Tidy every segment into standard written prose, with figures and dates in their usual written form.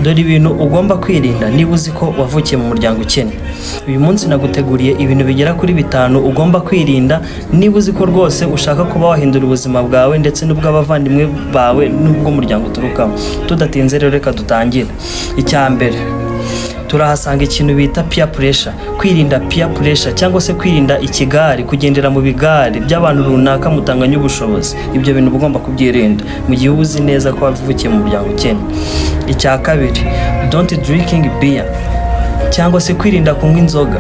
Dore ibintu ugomba kwirinda niba uzi ko wavukiye mu muryango ukennye. Uyu munsi naguteguriye ibintu bigera kuri 5 ugomba kwirinda niba uzi ko rwose ushaka kuba wahindura ubuzima bwawe ndetse n'ubw'abavandimwe bawe n'ubw'umuryango uturukamo. Tudatinze rero reka dutangire. Icya mbere, turahasanga ikintu bita peer pressure. Kwirinda peer pressure cyangwa se kwirinda ikigari, kugendera mu bigari by'abantu runaka mutanganya ubushobozi. Ibyo bintu ugomba kubyirinda mu gihe uzi neza ko wavukiye mu muryango ukennye. Icya kabiri, don't drinking beer, cyangwa se kwirinda kunywa inzoga,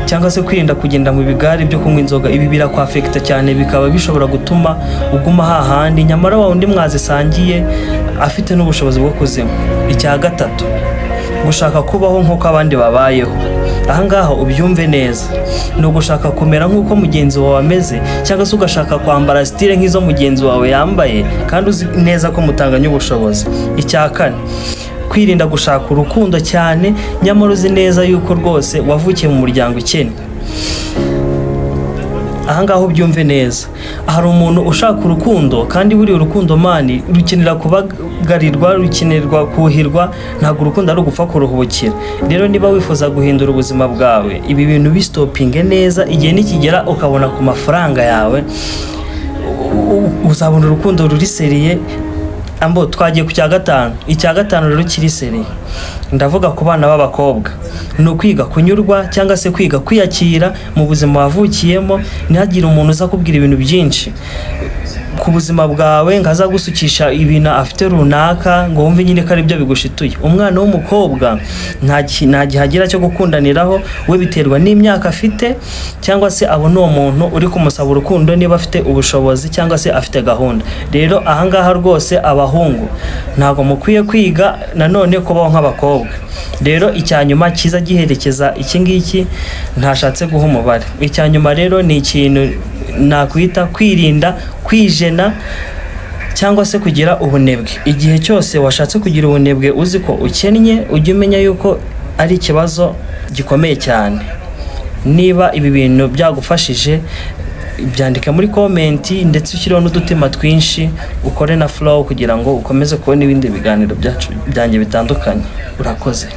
cyangwa se kwirinda kugenda mu bigari byo kunywa inzoga. Ibi birakwafekta cyane, bikaba bishobora gutuma uguma hahandi nyamara wa undi mwazisangiye afite n'ubushobozi bwo kuzinywa. Icya gatatu, gushaka kubaho nk'uko abandi babayeho. Ahangaha ubyumve neza, ni ugushaka kumera nk'uko mugenzi wawe ameze, cyangwa se ugashaka kwambara style nk'izo mugenzi wawe yambaye kandi uzi neza ko mutanganya ubushobozi. Icya kane, kwirinda gushaka urukundo cyane nyamara uzi neza yuko rwose wavukiye mu muryango ukennye. Ahangaha ubyumve neza, hari umuntu ushaka urukundo kandi buri urukundo mani rukenera kubagarirwa, rukenerwa kuhirwa, ntabwo urukundo ari ugupfa kuruhubukira. Rero niba wifuza guhindura ubuzima bwawe, ibi bintu bistopinge neza, igihe nikigera ukabona ku mafaranga yawe uzabona urukundo ruri seriye. Ambo twagiye ku cya gatanu. Icya gatanu rero kiri seriye, ndavuga ku bana b'abakobwa. Ni ukwiga kunyurwa cyangwa se kwiga kwiyakira mu buzima wavukiyemo. Ntihagire umuntu uza kubwira ibintu byinshi ku buzima bwawe ngaza gusukisha ibintu afite runaka ngo wumve nyine ko ari byo bigushituye. Umwana w'umukobwa nta gihagira cyo gukundaniraho, we biterwa n'imyaka afite cyangwa se abona uwo muntu uri kumusaba urukundo niba afite ubushobozi cyangwa se afite gahunda. Rero ahangaha rwose abahungu ntago mukwiye kwiga nanone kubaho nk'abakobwa. Rero icyanyuma kiza giherekeza iki ngiki ntashatse guha umubare. Icyanyuma rero ni ikintu nakwita kwirinda kwijena cyangwa se kugira ubunebwe. Igihe cyose washatse kugira ubunebwe uzi ko ukennye, ujye umenya yuko ari ikibazo gikomeye cyane. Niba ibi bintu byagufashije, byandike muri komenti ndetse ushyireho n'udutima twinshi, ukore na flow kugira ngo ukomeze kubona ibindi biganiro byanjye bitandukanye. Urakoze.